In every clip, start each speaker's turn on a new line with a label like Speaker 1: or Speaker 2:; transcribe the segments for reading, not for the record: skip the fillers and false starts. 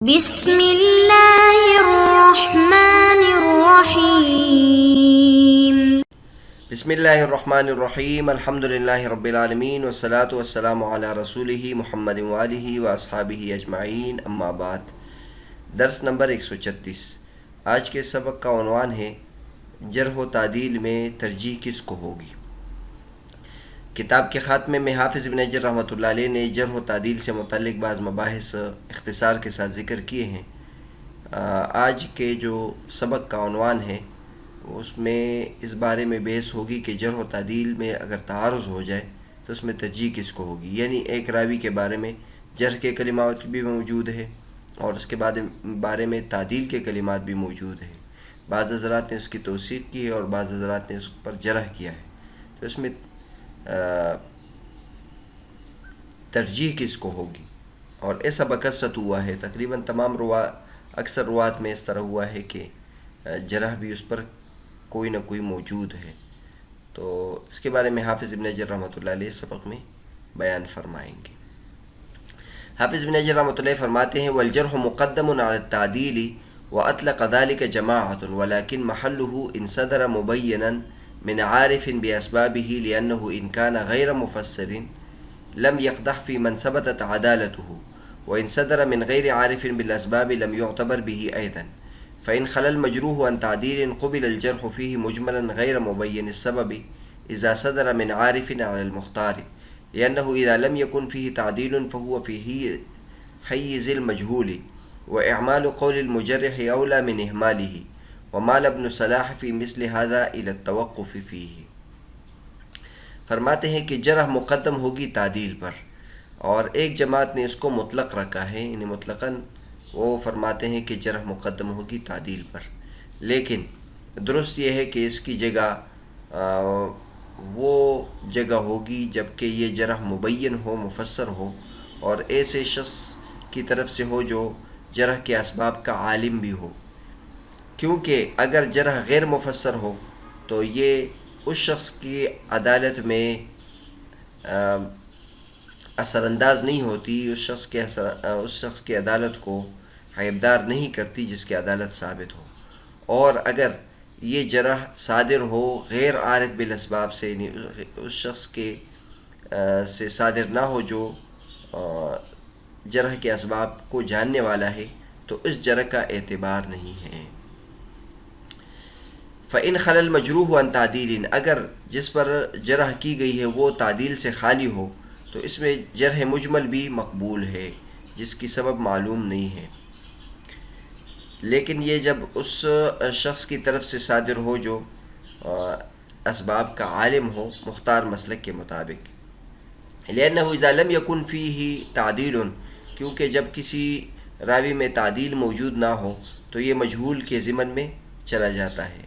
Speaker 1: بسم اللہ الرحمن الرحیم۔
Speaker 2: بسم اللہ الرحمن الرحیم، الحمدللہ رب العالمین والصلاة والسلام علی رسولہ محمد وآلہ واصحابہ اجمعین، اما بعد۔ درس نمبر 136۔ آج کے سبق کا عنوان ہے جرح و تعدیل میں ترجیح کس کو ہوگی۔ کتاب کے خاتمے میں حافظ ابن حجر رحمۃ اللہ علیہ نے جرح و تعدیل سے متعلق بعض مباحث اختصار کے ساتھ ذکر کیے ہیں۔ آج کے جو سبق کا عنوان ہے اس میں اس بارے میں بحث ہوگی کہ جرح و تعدیل میں اگر تعارض ہو جائے تو اس میں ترجیح کس کو ہوگی، یعنی ایک راوی کے بارے میں جرح کے کلمات بھی موجود ہے اور اس کے بارے میں تعدیل کے کلمات بھی موجود ہیں۔ بعض حضرات نے اس کی توثیق کی ہے اور بعض حضرات نے اس پر جرح کیا ہے، تو اس میں ترجیح کس کو ہوگی، اور ایسا بکثرت ہوا ہے، تقریباً تمام اکثر روات میں اس طرح ہوا ہے کہ جرح بھی اس پر کوئی نہ کوئی موجود ہے۔ تو اس کے بارے میں حافظ ابن حجر رحمۃ اللہ علیہ سبق میں بیان فرمائیں گے۔ حافظ ابن حجر رحمۃ اللہ فرماتے ہیں والجرح مقدم علی التعدیل واطلق ذلك جماعۃ ولكن محله ان صدر مبینا من عارف بأسبابه لأنه إن كان غير مفسر لم يقدح في من ثبتت عدالته، وإن صدر من غير عارف بالأسباب لم يعتبر به أيضا، فإن خلا المجروح عن تعديل قبل الجرح فيه مجملا غير مبين السبب إذا صدر من عارف على المختار، لأنه إذا لم يكن فيه تعديل فهو فيه حيز المجهول، وإعمال قول المجرح أولى من إهماله، ومال ابن صلاح فی مثل هذا الى التوقف فیہ۔ فرماتے ہیں کہ جرح مقدم ہوگی تعدیل پر، اور ایک جماعت نے اس کو مطلق رکھا ہے، یعنی مطلقاً وہ فرماتے ہیں کہ جرح مقدم ہوگی تعدیل پر، لیکن درست یہ ہے کہ اس کی جگہ وہ جگہ ہوگی جبکہ یہ جرح مبین ہو، مفسر ہو، اور ایسے شخص کی طرف سے ہو جو جرح کے اسباب کا عالم بھی ہو، کیونکہ اگر جرح غیر مفسر ہو تو یہ اس شخص کی عدالت میں اثر انداز نہیں ہوتی، اس شخص کی عدالت کو عیبدار نہیں کرتی جس کی عدالت ثابت ہو۔ اور اگر یہ جرح صادر ہو غیر عارف بالاسباب سے، یعنی اس شخص کے سے صادر نہ ہو جو جرح کے اسباب کو جاننے والا ہے، تو اس جرح کا اعتبار نہیں ہے۔ فَإِنْ خَلَى الْمَجْرُوحُ عَنْ تَعْدِيلٍ، اگر جس پر جرح کی گئی ہے وہ تعدیل سے خالی ہو تو اس میں جرح مجمل بھی مقبول ہے جس کی سبب معلوم نہیں ہے، لیکن یہ جب اس شخص کی طرف سے صادر ہو جو اسباب کا عالم ہو مختار مسلک کے مطابق۔ لِأَنَّهُ إِذَا لَمْ يَكُنْ فِيهِ تَعْدِيلٌ، کیونکہ جب کسی راوی میں تعدیل موجود نہ ہو تو یہ مجہول کے ضمن میں چلا جاتا ہے،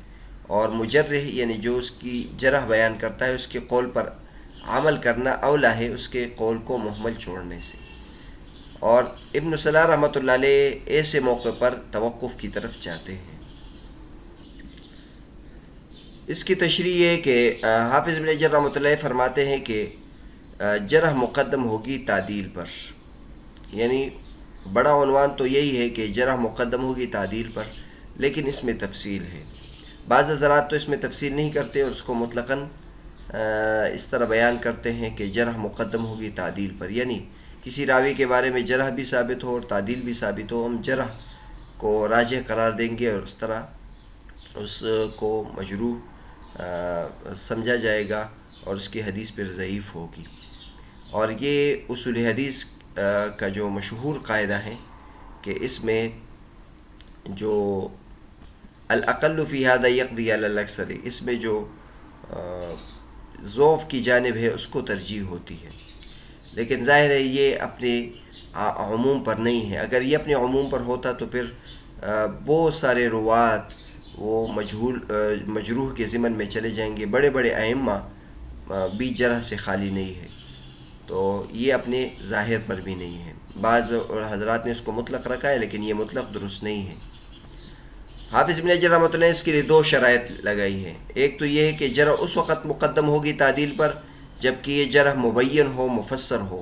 Speaker 2: اور مجرح یعنی جو اس کی جرح بیان کرتا ہے اس کے قول پر عمل کرنا اولا ہے اس کے قول کو محمل چھوڑنے سے۔ اور ابن صلاح رحمۃ اللہ علیہ ایسے موقع پر توقف کی طرف جاتے ہیں۔ اس کی تشریح ہے کہ حافظ ابن حجر رحمۃ اللہ فرماتے ہیں کہ جرح مقدم ہوگی تعدیل پر، یعنی بڑا عنوان تو یہی ہے کہ جرح مقدم ہوگی تعدیل پر، لیکن اس میں تفصیل ہے۔ بعض حضرات تو اس میں تفصیل نہیں کرتے اور اس کو مطلقاً اس طرح بیان کرتے ہیں کہ جرح مقدم ہوگی تعدیل پر، یعنی کسی راوی کے بارے میں جرح بھی ثابت ہو اور تعدیل بھی ثابت ہو، ہم جرح کو راجح قرار دیں گے اور اس طرح اس کو مجروح سمجھا جائے گا اور اس کی حدیث پر ضعیف ہوگی۔ اور یہ اصول حدیث کا جو مشہور قاعدہ ہے کہ اس میں جو الاقل فی ھذا یقضی علی الاکثر، اس میں جو ضعف کی جانب ہے اس کو ترجیح ہوتی ہے، لیکن ظاہر ہے یہ اپنے عموم پر نہیں ہے۔ اگر یہ اپنے عموم پر ہوتا تو پھر بہت سارے روات وہ مجروح کے ضمن میں چلے جائیں گے، بڑے بڑے ائمہ بھی جرح سے خالی نہیں ہے، تو یہ اپنے ظاہر پر بھی نہیں ہے۔ بعض حضرات نے اس کو مطلق رکھا ہے لیکن یہ مطلق درست نہیں ہے۔ حافظ ابن حجر رحمۃ اللہ نے اس کے لیے دو شرائط لگائی ہیں۔ ایک تو یہ ہے کہ جرح اس وقت مقدم ہوگی تعدیل پر جبکہ یہ جرح مبین ہو، مفسر ہو،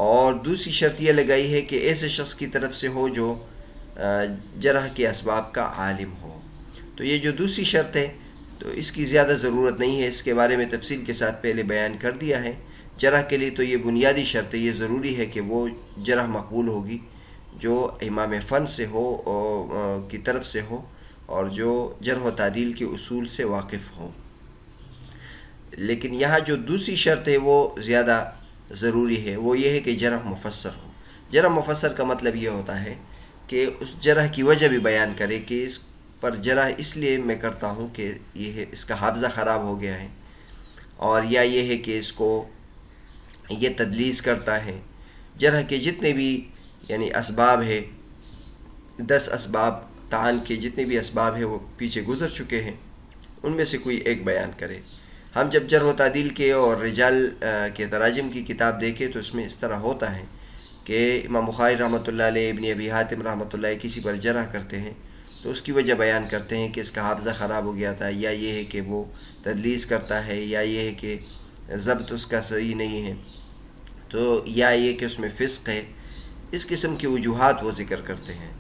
Speaker 2: اور دوسری شرط یہ لگائی ہے کہ ایسے شخص کی طرف سے ہو جو جرح کے اسباب کا عالم ہو. تو یہ جو دوسری شرط ہے تو اس کی زیادہ ضرورت نہیں ہے، اس کے بارے میں تفصیل کے ساتھ پہلے بیان کر دیا ہے. جرح کے لیے تو یہ بنیادی شرط ہے، یہ ضروری ہے کہ وہ جرح مقبول ہوگی جو امام فن سے ہو کی طرف سے ہو اور جو جرح و تعدیل کے اصول سے واقف ہو. لیکن یہاں جو دوسری شرط ہے وہ زیادہ ضروری ہے، وہ یہ ہے کہ جرح مفسر ہو. جرح مفسر کا مطلب یہ ہوتا ہے کہ اس جرح کی وجہ بھی بیان کرے کہ اس پر جرح اس لیے میں کرتا ہوں کہ یہ ہے اس کا حافظہ خراب ہو گیا ہے، اور یا یہ ہے کہ اس کو یہ تدلیس کرتا ہے. جرح کے جتنے بھی یعنی اسباب ہے، 10 اسباب طعن کے جتنے بھی اسباب ہیں وہ پیچھے گزر چکے ہیں، ان میں سے کوئی ایک بیان کرے. ہم جب جرح و تعدیل کے اور رجال کے تراجم کی کتاب دیکھیں تو اس میں اس طرح ہوتا ہے کہ امام بخاری رحمۃ اللہ علیہ، ابن ابی حاتم رحمۃ اللہ علیہ کسی پر جرح کرتے ہیں تو اس کی وجہ بیان کرتے ہیں کہ اس کا حافظہ خراب ہو گیا تھا، یا یہ ہے کہ وہ تدلیس کرتا ہے، یا یہ ہے کہ ضبط اس کا صحیح نہیں ہے، تو یا یہ کہ اس میں فسق ہے. اس قسم کی وجوہات وہ ذکر کرتے ہیں.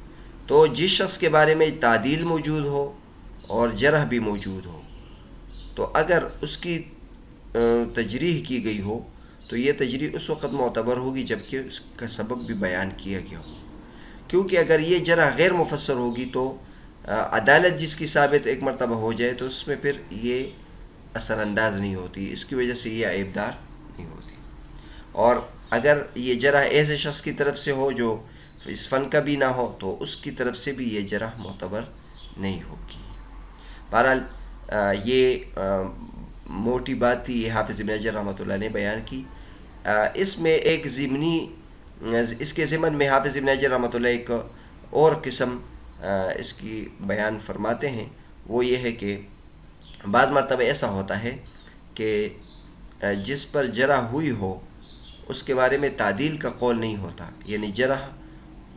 Speaker 2: تو جس شخص کے بارے میں تعدیل موجود ہو اور جرح بھی موجود ہو تو اگر اس کی تجریح کی گئی ہو تو یہ تجریح اس وقت معتبر ہوگی جبکہ اس کا سبب بھی بیان کیا گیا ہو. کیونکہ اگر یہ جرح غیر مفسر ہوگی تو عدالت جس کی ثابت ایک مرتبہ ہو جائے تو اس میں پھر یہ اثر انداز نہیں ہوتی، اس کی وجہ سے یہ عیبدار نہیں ہوتی. اور اگر یہ جرح ایسے شخص کی طرف سے ہو جو اس فن کا بھی نہ ہو تو اس کی طرف سے بھی یہ جرح معتبر نہیں ہوگی. بہرحال یہ موٹی بات تھی، یہ حافظ ابن حجر رحمۃ اللہ نے بیان کی. اس میں ایک ضمنی اس کے ضمن میں حافظ ابن حجر رحمۃ اللہ ایک اور قسم اس کی بیان فرماتے ہیں. وہ یہ ہے کہ بعض مرتبہ ایسا ہوتا ہے کہ جس پر جرح ہوئی ہو اس کے بارے میں تعدیل کا قول نہیں ہوتا، یعنی جرح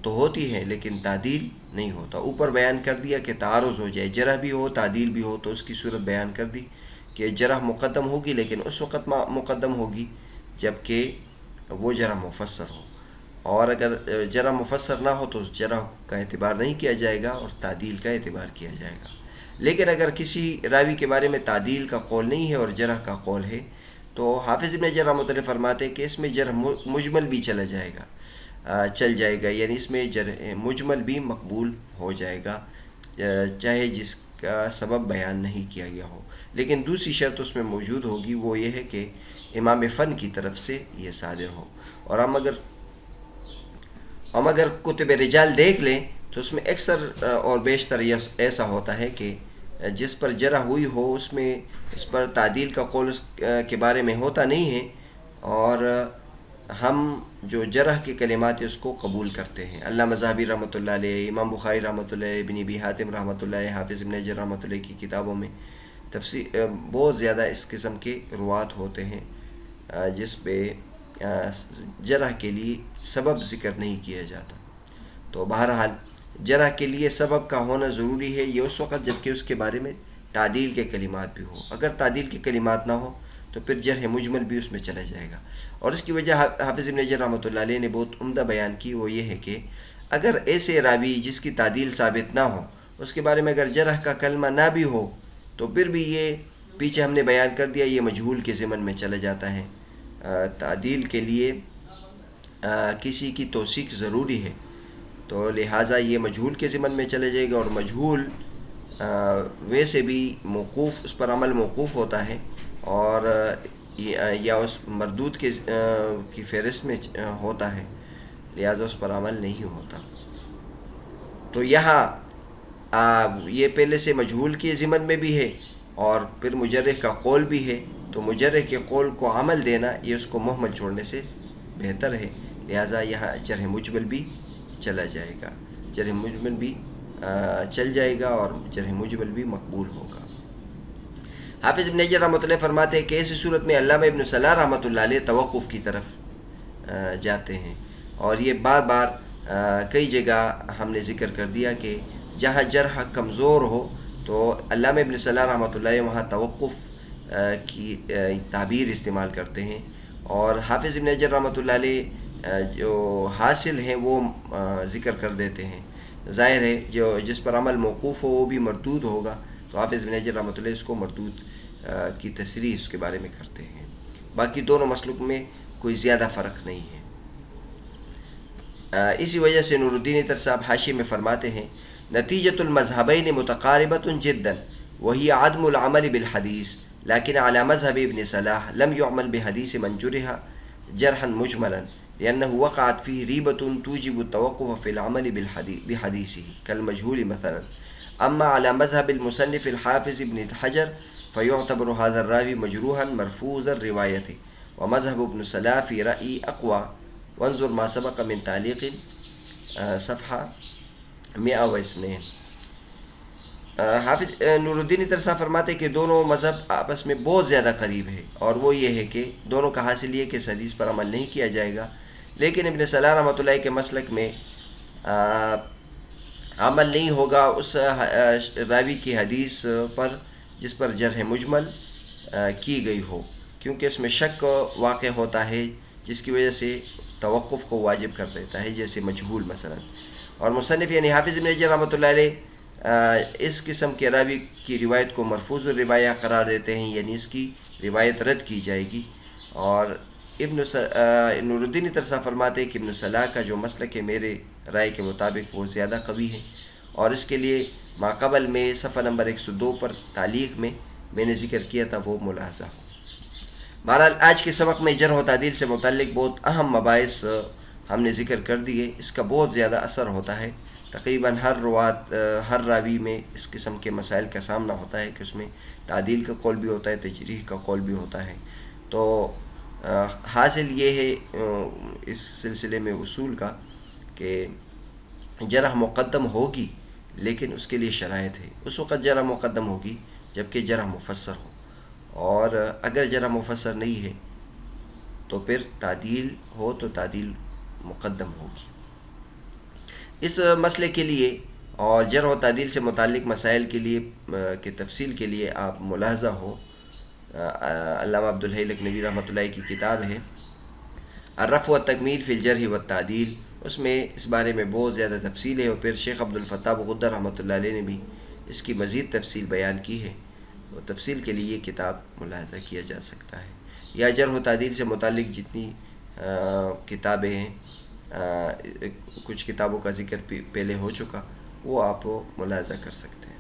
Speaker 2: تو ہوتی ہے لیکن تعدیل نہیں ہوتا. اوپر بیان کر دیا کہ تعارض ہو جائے، جرح بھی ہو تعدیل بھی ہو، تو اس کی صورت بیان کر دی کہ جرح مقدم ہوگی لیکن اس وقت مقدم ہوگی جبکہ وہ جرح مفسر ہو، اور اگر جرح مفسر نہ ہو تو اس جرح کا اعتبار نہیں کیا جائے گا اور تعدیل کا اعتبار کیا جائے گا. لیکن اگر کسی راوی کے بارے میں تعدیل کا قول نہیں ہے اور جرح کا قول ہے تو حافظ ابن حجر رحمۃ اللہ فرماتے ہیں کہ اس میں جرح مجمل بھی چل جائے گا، یعنی اس میں جرح مجمل بھی مقبول ہو جائے گا چاہے جس کا سبب بیان نہیں کیا گیا ہو. لیکن دوسری شرط اس میں موجود ہوگی، وہ یہ ہے کہ امام فن کی طرف سے یہ صادر ہو. اور ہم اگر کتب رجال دیکھ لیں تو اس میں اکثر اور بیشتر ایسا ہوتا ہے کہ جس پر جرح ہوئی ہو اس میں اس پر تعدیل کا قول اس کے بارے میں ہوتا نہیں ہے، اور ہم جو جرح کے کلمات اس کو قبول کرتے ہیں. علامہ ذہبی رحمۃ اللہ علیہ، امام بخاری رحمۃ اللہ علیہ، ابن ابی حاتم رحمۃ اللہ علیہ، حافظ ابن حجر رحمۃ اللہ کی کتابوں میں بہت زیادہ اس قسم کے روات ہوتے ہیں جس پہ جرح کے لیے سبب ذکر نہیں کیا جاتا. تو بہرحال جرح کے لیے سبب کا ہونا ضروری ہے، یہ اس وقت جبکہ اس کے بارے میں تعدیل کے کلمات بھی ہو. اگر تعدیل کے کلمات نہ ہو تو پھر جرح مجمل بھی اس میں چلا جائے گا. اور اس کی وجہ حافظ ابن حجر رحمۃ اللہ علیہ نے بہت عمدہ بیان کی، وہ یہ ہے کہ اگر ایسے راوی جس کی تعدیل ثابت نہ ہو اس کے بارے میں اگر جرح کا کلمہ نہ بھی ہو تو پھر بھی یہ پیچھے ہم نے بیان کر دیا یہ مجہول کے ضمن میں چلا جاتا ہے. تعدیل کے لیے کسی کی توثیق ضروری ہے تو لہٰذا یہ مجہول کے ضمن میں چلے جائے گا، اور مجہول ویسے بھی موقوف، اس پر عمل موقوف ہوتا ہے اور یا اس مردود کی فہرست میں ہوتا ہے، لہٰذا اس پر عمل نہیں ہوتا. تو یہاں یہ پہلے سے مجہول کے ضمن میں بھی ہے اور پھر مجرح کا قول بھی ہے، تو مجرح کے قول کو عمل دینا یہ اس کو مہمل چھوڑنے سے بہتر ہے، لہٰذا یہاں جرح مجمل بھی چلا جائے گا، جرح مجمل بھی چل جائے گا اور جرح مجمل بھی مقبول ہوگا. حافظ ابن حجر رحمۃ اللہ فرماتے ہیں کہ ایسی صورت میں علامہ ابن صلاح رحمۃ اللہ علیہ توقف کی طرف جاتے ہیں، اور یہ بار بار کئی جگہ ہم نے ذکر کر دیا کہ جہاں جرح کمزور ہو تو علامہ ابن صلاح رحمۃ اللہ علیہ وہاں توقف کی تعبیر استعمال کرتے ہیں. اور حافظ ابن حجر رحمۃ اللہ علیہ جو حاصل ہیں وہ ذکر کر دیتے ہیں. ظاہر ہے جو جس پر عمل موقوف ہو وہ بھی مردود ہوگا، تو حافظ بن حجر رحمۃ اللہ اس کو مردود کی تصریح اس کے بارے میں کرتے ہیں. باقی دونوں مسلک میں کوئی زیادہ فرق نہیں ہے. اسی وجہ سے نور الدین عطر صاحب حاشیے میں فرماتے ہیں نتیجۃ المذہبین متقاربۃ جدا وہی عدم العمل بالحدیث لیکن علی مذہب ابن صلاح لم يعمل بحدیث من جرح جرحا مجملا لأنه وقعت فيه ريبة توجب التوقف في العمل بحديثه كالمجهول مثلا. أما على مذهب المصنف الحافظ ابن حجر فيعتبر هذا الراوي مجروحا مرفوض الرواية ومذهب ابن صلاح في رأيي أقوى. وانظر ما سبق من تعلیق صفحہ 102. حافظ نور الدین عطر صاحب فرماتے کہ دونوں مذہب آپس میں بہت زیادہ قریب ہے، اور وہ یہ ہے کہ دونوں کا حاصل یہ کہ اس حدیث پر عمل نہیں کیا جائے گا. لیکن ابن صلاح رحمۃ اللہ کے مسلک میں عمل نہیں ہوگا اس راوی کی حدیث پر جس پر جرح مجمل کی گئی ہو، کیونکہ اس میں شک واقع ہوتا ہے جس کی وجہ سے توقف کو واجب کر دیتا ہے، جیسے مجہول مثلا. اور مصنف یعنی حافظ بن حجر رحمۃ اللہ علیہ اس قسم کے راوی کی روایت کو مرفوض الروایہ قرار دیتے ہیں، یعنی اس کی روایت رد کی جائے گی. اور نور الدین عطر صاحب فرماتے ہیں کہ ابن صلاح کا جو مسلک ہے میرے رائے کے مطابق وہ زیادہ قوی ہے، اور اس کے لیے ماقبل میں صفحہ نمبر 102 پر تعلیق میں نے ذکر کیا تھا وہ ملاحظہ ہو. بہرحال آج کے سبق میں جرح و تعدیل سے متعلق بہت اہم مباحث ہم نے ذکر کر دیے. اس کا بہت زیادہ اثر ہوتا ہے، تقریباً ہر راوی میں اس قسم کے مسائل کا سامنا ہوتا ہے کہ اس میں تعدیل کا قول بھی ہوتا ہے، تجریح کا قول بھی ہوتا ہے. تو حاصل یہ ہے اس سلسلے میں اصول کا کہ جرح مقدم ہوگی، لیکن اس کے لیے شرائط ہے. اس وقت جرح مقدم ہوگی جبکہ جرح مفسر ہو، اور اگر جرح مفسر نہیں ہے تو پھر تعدیل ہو تو تعدیل مقدم ہوگی. اس مسئلے کے لیے اور جرح و تعدیل سے متعلق مسائل کے لیے کی تفصیل کے لیے آپ ملاحظہ ہو علامہ عبدالحی لکھنوی رحمۃ اللہ کی کتاب ہے الرفع والتکمیل فی الجرح والتعدیل. اس میں اس بارے میں بہت زیادہ تفصیل ہے، اور پھر شیخ عبدالفتاح غدر رحمۃ اللہ علیہ نے بھی اس کی مزید تفصیل بیان کی ہے. وہ تفصیل کے لیے یہ کتاب ملاحظہ کیا جا سکتا ہے. یا جرح و تعدیل سے متعلق جتنی کتابیں ہیں، کچھ کتابوں کا ذکر پہلے ہو چکا، وہ آپ ملاحظہ کر سکتے ہیں.